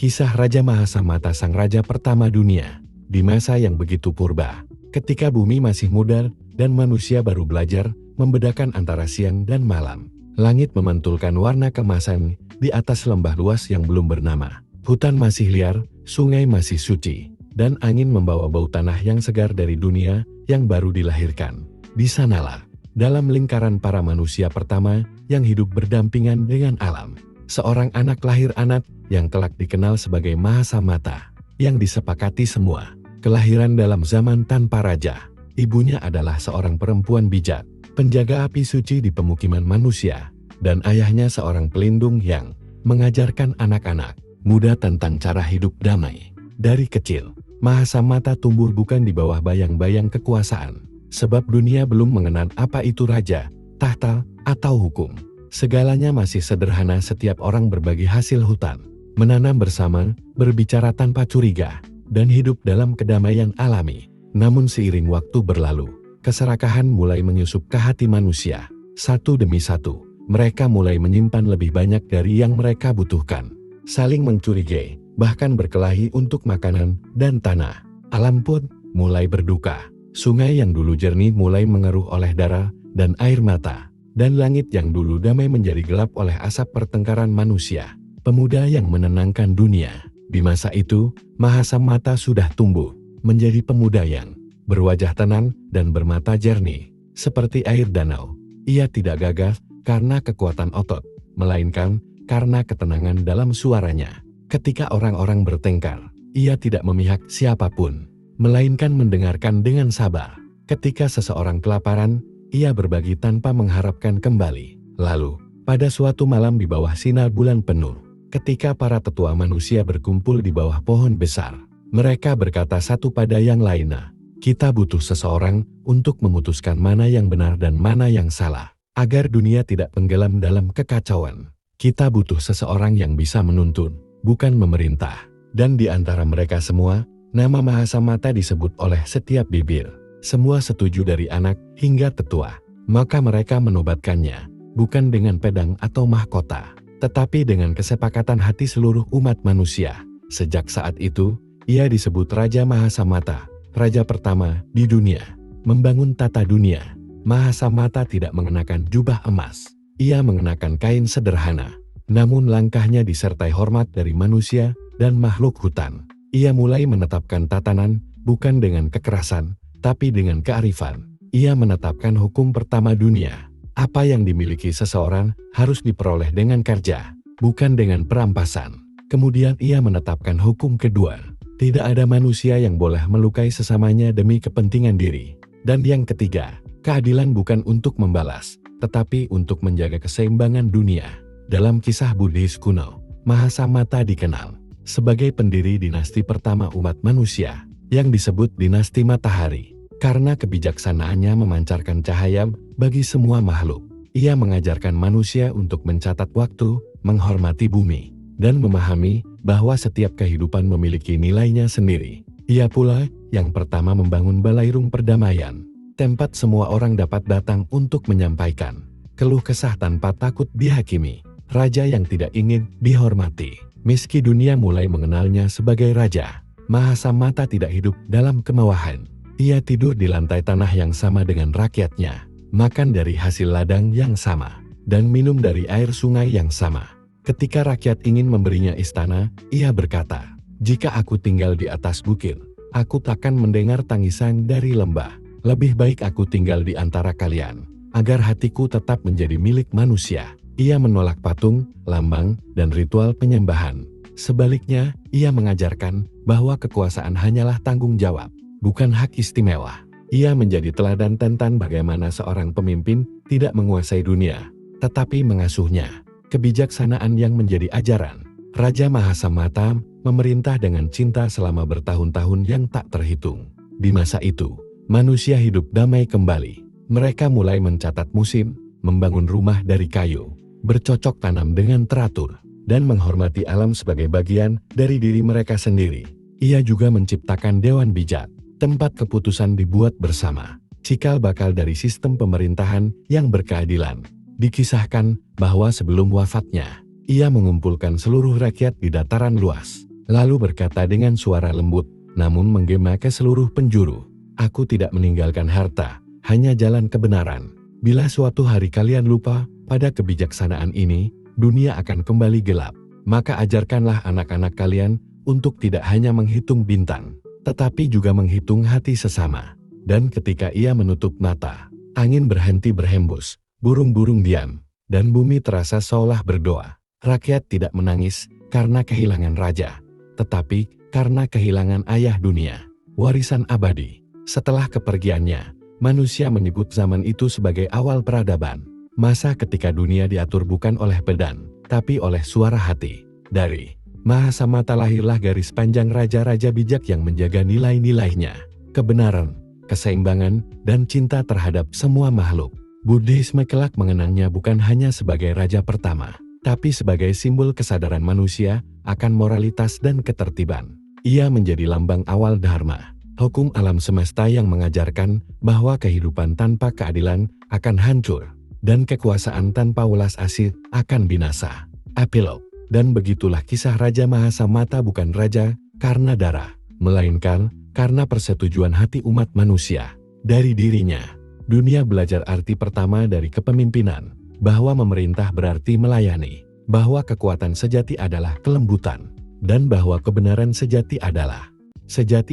Kisah Raja Mahasamata sang raja pertama dunia. Di masa yang begitu purba, ketika bumi masih muda dan manusia baru belajar membedakan antara siang dan malam, langit memantulkan warna keemasan di atas lembah luas yang belum bernama. Hutan masih liar, sungai masih suci, dan angin membawa bau tanah yang segar dari dunia yang baru dilahirkan. Di sanalah, dalam lingkaran para manusia pertama yang hidup berdampingan dengan alam, seorang anak lahir anak yang kelak dikenal sebagai Mahasamata, yang disepakati semua. Kelahiran dalam zaman tanpa raja. Ibunya adalah seorang perempuan bijak, penjaga api suci di pemukiman manusia, dan ayahnya seorang pelindung yang mengajarkan anak-anak muda tentang cara hidup damai. Dari kecil, Mahasamata tumbuh bukan di bawah bayang-bayang kekuasaan, sebab dunia belum mengenal apa itu raja, tahta, atau hukum. Segalanya masih sederhana, setiap orang berbagi hasil hutan, menanam bersama, berbicara tanpa curiga, dan hidup dalam kedamaian alami. Namun seiring waktu berlalu, keserakahan mulai menyusup ke hati manusia. Satu demi satu, mereka mulai menyimpan lebih banyak dari yang mereka butuhkan. Saling mencurigai, bahkan berkelahi untuk makanan dan tanah. Alam pun mulai berduka. Sungai yang dulu jernih mulai mengeruh oleh darah dan air mata. Dan langit yang dulu damai menjadi gelap oleh asap pertengkaran manusia. Pemuda yang menenangkan dunia. Di masa itu, Mahasamata sudah tumbuh menjadi pemuda yang berwajah tenang dan bermata jernih, seperti air danau. Ia tidak gagah karena kekuatan otot, melainkan karena ketenangan dalam suaranya. Ketika orang-orang bertengkar, ia tidak memihak siapapun, melainkan mendengarkan dengan sabar. Ketika seseorang kelaparan, ia berbagi tanpa mengharapkan kembali. Lalu, pada suatu malam di bawah sinar bulan penuh, ketika para tetua manusia berkumpul di bawah pohon besar, mereka berkata satu pada yang lainnya, "Kita butuh seseorang untuk memutuskan mana yang benar dan mana yang salah, agar dunia tidak tenggelam dalam kekacauan. Kita butuh seseorang yang bisa menuntun, bukan memerintah." Dan di antara mereka semua, nama Mahasamata disebut oleh setiap bibir. Semua setuju dari anak hingga tetua. Maka mereka menobatkannya, bukan dengan pedang atau mahkota, tetapi dengan kesepakatan hati seluruh umat manusia. Sejak saat itu, ia disebut Raja Mahasamata, raja pertama di dunia. Membangun tata dunia, Mahasamata tidak mengenakan jubah emas. Ia mengenakan kain sederhana. Namun langkahnya disertai hormat dari manusia dan makhluk hutan. Ia mulai menetapkan tatanan, bukan dengan kekerasan, tapi dengan kearifan. Ia menetapkan hukum pertama dunia. Apa yang dimiliki seseorang harus diperoleh dengan kerja, bukan dengan perampasan. Kemudian ia menetapkan hukum kedua. Tidak ada manusia yang boleh melukai sesamanya demi kepentingan diri. Dan yang ketiga, keadilan bukan untuk membalas, tetapi untuk menjaga keseimbangan dunia. Dalam kisah Buddhis kuno, Mahasamata dikenal sebagai pendiri dinasti pertama umat manusia, yang disebut dinasti matahari, karena kebijaksanaannya memancarkan cahaya bagi semua makhluk. Ia mengajarkan manusia untuk mencatat waktu, menghormati bumi, dan memahami bahwa setiap kehidupan memiliki nilainya sendiri. Ia pula yang pertama membangun balairung perdamaian, tempat semua orang dapat datang untuk menyampaikan keluh kesah tanpa takut dihakimi. Raja yang tidak ingin dihormati. Meski dunia mulai mengenalnya sebagai raja, Mahasamata tidak hidup dalam kemewahan. Ia tidur di lantai tanah yang sama dengan rakyatnya, makan dari hasil ladang yang sama, dan minum dari air sungai yang sama. Ketika rakyat ingin memberinya istana, ia berkata, "Jika aku tinggal di atas bukit, aku takkan mendengar tangisan dari lembah. Lebih baik aku tinggal di antara kalian, agar hatiku tetap menjadi milik manusia." Ia menolak patung, lambang, dan ritual penyembahan. Sebaliknya, ia mengajarkan bahwa kekuasaan hanyalah tanggung jawab, bukan hak istimewa. Ia menjadi teladan tentang bagaimana seorang pemimpin tidak menguasai dunia, tetapi mengasuhnya. Kebijaksanaan yang menjadi ajaran. Raja Mahasamata memerintah dengan cinta selama bertahun-tahun yang tak terhitung. Di masa itu, manusia hidup damai kembali. Mereka mulai mencatat musim, membangun rumah dari kayu, bercocok tanam dengan teratur, dan menghormati alam sebagai bagian dari diri mereka sendiri. Ia juga menciptakan dewan bijak, tempat keputusan dibuat bersama, cikal bakal dari sistem pemerintahan yang berkeadilan. Dikisahkan bahwa sebelum wafatnya, ia mengumpulkan seluruh rakyat di dataran luas, Lalu berkata dengan suara lembut, namun menggema ke seluruh penjuru, "Aku tidak meninggalkan harta, hanya jalan kebenaran. Bila suatu hari kalian lupa pada kebijaksanaan ini, dunia akan kembali gelap. Maka ajarkanlah anak-anak kalian untuk tidak hanya menghitung bintang, tetapi juga menghitung hati sesama." Dan ketika ia menutup mata, angin berhenti berhembus, burung-burung diam, dan bumi terasa seolah berdoa. Rakyat tidak menangis karena kehilangan raja, tetapi karena kehilangan ayah dunia, warisan abadi. Setelah kepergiannya, manusia menyebut zaman itu sebagai awal peradaban. Masa ketika dunia diatur bukan oleh pedang, tapi oleh suara hati. Dari Mahasamata lahirlah garis panjang raja-raja bijak yang menjaga nilai-nilainya, kebenaran, keseimbangan, dan cinta terhadap semua makhluk. Buddhisme kelak mengenangnya bukan hanya sebagai raja pertama, tapi sebagai simbol kesadaran manusia akan moralitas dan ketertiban. Ia menjadi lambang awal dharma, hukum alam semesta yang mengajarkan bahwa kehidupan tanpa keadilan akan hancur, dan kekuasaan tanpa welas asih akan binasa. Epilog. Dan begitulah kisah Raja Mahasamata bukan raja karena darah, melainkan karena persetujuan hati umat manusia. Dari dirinya, dunia belajar arti pertama dari kepemimpinan, bahwa memerintah berarti melayani, bahwa kekuatan sejati adalah kelembutan, dan bahwa kebenaran sejati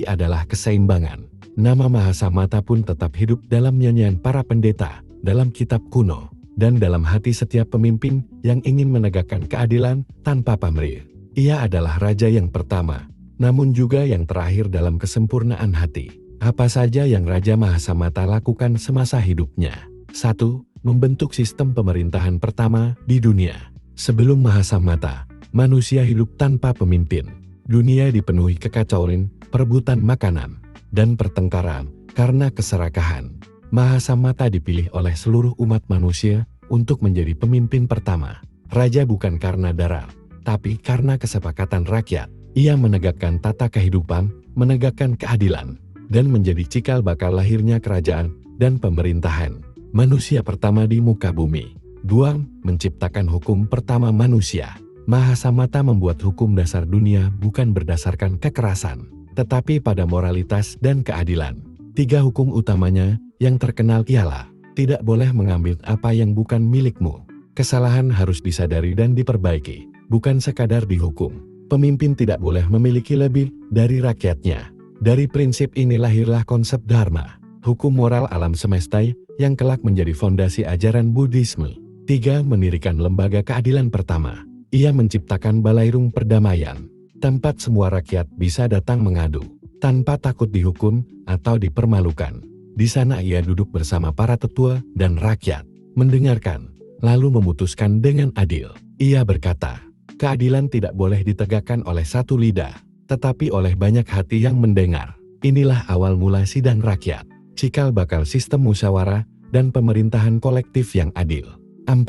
adalah keseimbangan. Nama Mahasamata pun tetap hidup dalam nyanyian para pendeta, dalam kitab kuno, dan dalam hati setiap pemimpin yang ingin menegakkan keadilan tanpa pamrih. Ia adalah raja yang pertama, namun juga yang terakhir dalam kesempurnaan hati. Apa saja yang Raja Mahasamata lakukan semasa hidupnya? 1. Membentuk sistem pemerintahan pertama di dunia. Sebelum Mahasamata, manusia hidup tanpa pemimpin. Dunia dipenuhi kekacauan, perebutan makanan, dan pertengkaran karena keserakahan. Mahasamata dipilih oleh seluruh umat manusia untuk menjadi pemimpin pertama. Raja bukan karena darah, tapi karena kesepakatan rakyat. Ia menegakkan tata kehidupan, menegakkan keadilan, dan menjadi cikal bakal lahirnya kerajaan dan pemerintahan manusia pertama di muka bumi. 2. Menciptakan hukum pertama manusia. Mahasamata membuat hukum dasar dunia bukan berdasarkan kekerasan, tetapi pada moralitas dan keadilan. 3 hukum utamanya yang terkenal ialah, tidak boleh mengambil apa yang bukan milikmu. Kesalahan harus disadari dan diperbaiki, bukan sekadar dihukum. Pemimpin tidak boleh memiliki lebih dari rakyatnya. Dari prinsip ini lahirlah konsep dharma, hukum moral alam semesta yang kelak menjadi fondasi ajaran Buddhisme. 3. Mendirikan lembaga keadilan pertama. Ia menciptakan balairung perdamaian, tempat semua rakyat bisa datang mengadu, tanpa takut dihukum atau dipermalukan. Di sana ia duduk bersama para tetua dan rakyat, mendengarkan, lalu memutuskan dengan adil. Ia berkata, keadilan tidak boleh ditegakkan oleh satu lidah, tetapi oleh banyak hati yang mendengar. Inilah awal mula sidang rakyat, cikal bakal sistem musyawarah dan pemerintahan kolektif yang adil. 4.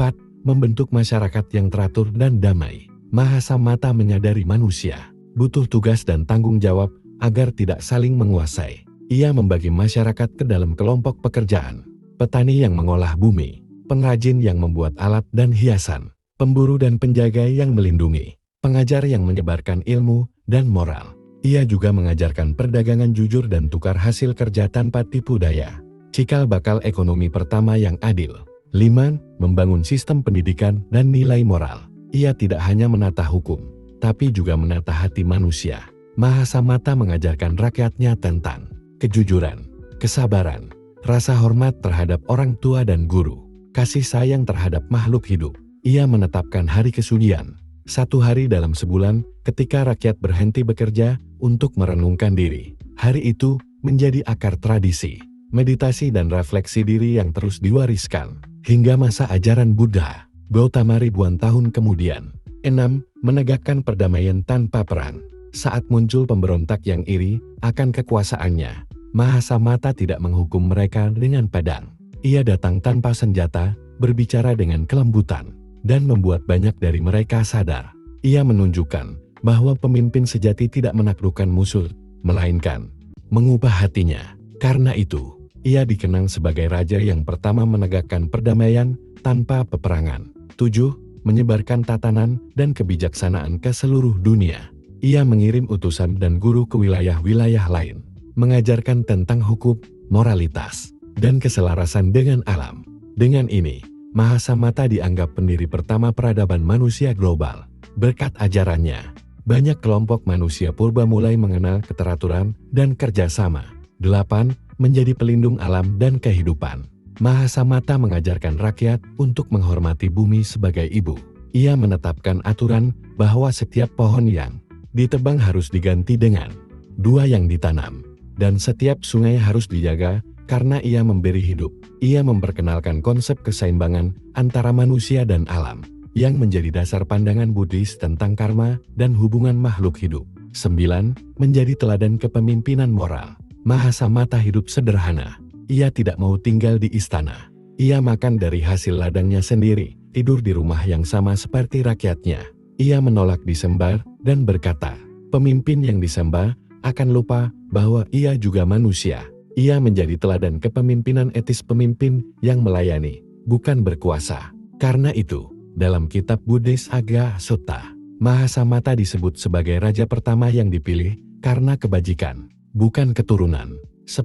Membentuk masyarakat yang teratur dan damai. Mahasamata menyadari manusia butuh tugas dan tanggung jawab agar tidak saling menguasai. Ia membagi masyarakat ke dalam kelompok pekerjaan, petani yang mengolah bumi, pengrajin yang membuat alat dan hiasan, pemburu dan penjaga yang melindungi, pengajar yang menyebarkan ilmu dan moral. Ia juga mengajarkan perdagangan jujur dan tukar hasil kerja tanpa tipu daya. Cikal bakal ekonomi pertama yang adil. 5. Membangun sistem pendidikan dan nilai moral. Ia tidak hanya menata hukum, tapi juga menata hati manusia. Mahasamata mengajarkan rakyatnya tentang kejujuran, kesabaran, rasa hormat terhadap orang tua dan guru, kasih sayang terhadap makhluk hidup. Ia menetapkan hari kesucian, 1 hari dalam sebulan ketika rakyat berhenti bekerja untuk merenungkan diri. Hari itu menjadi akar tradisi, meditasi dan refleksi diri yang terus diwariskan hingga masa ajaran Buddha Gautama ribuan tahun kemudian. 6. Menegakkan perdamaian tanpa perang. Saat muncul pemberontak yang iri akan kekuasaannya, Mahasamata tidak menghukum mereka dengan pedang. Ia datang tanpa senjata, berbicara dengan kelembutan, dan membuat banyak dari mereka sadar. Ia menunjukkan bahwa pemimpin sejati tidak menaklukkan musuh, melainkan mengubah hatinya. Karena itu, ia dikenang sebagai raja yang pertama menegakkan perdamaian tanpa peperangan. 7. Menyebarkan tatanan dan kebijaksanaan ke seluruh dunia. Ia mengirim utusan dan guru ke wilayah-wilayah lain, mengajarkan tentang hukum, moralitas, dan keselarasan dengan alam. Dengan ini, Mahasamata dianggap pendiri pertama peradaban manusia global. Berkat ajarannya, banyak kelompok manusia purba mulai mengenal keteraturan dan kerjasama. 8. Menjadi pelindung alam dan kehidupan. Mahasamata mengajarkan rakyat untuk menghormati bumi sebagai ibu. Ia menetapkan aturan bahwa setiap pohon yang ditebang harus diganti dengan 2 yang ditanam, dan setiap sungai harus dijaga karena ia memberi hidup. Ia memperkenalkan konsep keseimbangan antara manusia dan alam, yang menjadi dasar pandangan Buddhis tentang karma dan hubungan makhluk hidup. 9. Menjadi teladan kepemimpinan moral. Mahasamata hidup sederhana. Ia tidak mau tinggal di istana. Ia makan dari hasil ladangnya sendiri, tidur di rumah yang sama seperti rakyatnya. Ia menolak disembah dan berkata, pemimpin yang disembah akan lupa bahwa ia juga manusia. Ia menjadi teladan kepemimpinan etis, pemimpin yang melayani, bukan berkuasa. Karena itu, dalam kitab Buddhis Agga Sutta, Mahasamata disebut sebagai raja pertama yang dipilih karena kebajikan, bukan keturunan. 10.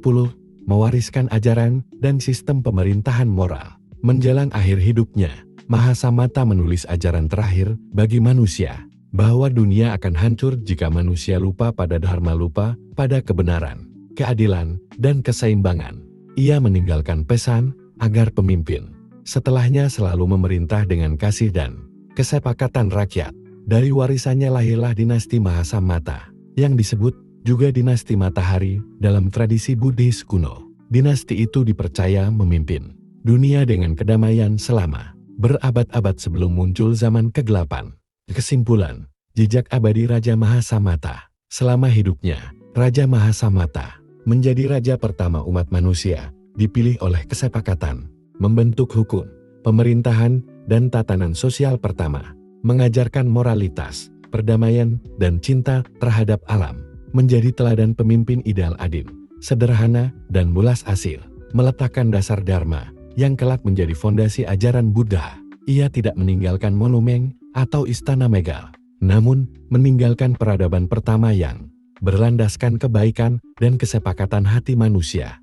Mewariskan ajaran dan sistem pemerintahan moral. Menjelang akhir hidupnya, Mahasamata menulis ajaran terakhir bagi manusia, bahwa dunia akan hancur jika manusia lupa pada dharma, lupa pada kebenaran, keadilan, dan keseimbangan. Ia meninggalkan pesan agar pemimpin setelahnya selalu memerintah dengan kasih dan kesepakatan rakyat. Dari warisannya lahirlah dinasti Mahasamata, yang disebut juga dinasti Matahari dalam tradisi Buddhis kuno. Dinasti itu dipercaya memimpin dunia dengan kedamaian selama berabad-abad sebelum muncul zaman kegelapan. Kesimpulan, jejak abadi Raja Mahasamata. Selama hidupnya, Raja Mahasamata menjadi raja pertama umat manusia, dipilih oleh kesepakatan, membentuk hukum, pemerintahan, dan tatanan sosial pertama, mengajarkan moralitas, perdamaian, dan cinta terhadap alam, menjadi teladan pemimpin ideal adil, sederhana, dan mulas asir, meletakkan dasar dharma, yang kelak menjadi fondasi ajaran Buddha. Ia tidak meninggalkan monumen atau istana megah, namun meninggalkan peradaban pertama yang berlandaskan kebaikan dan kesepakatan hati manusia.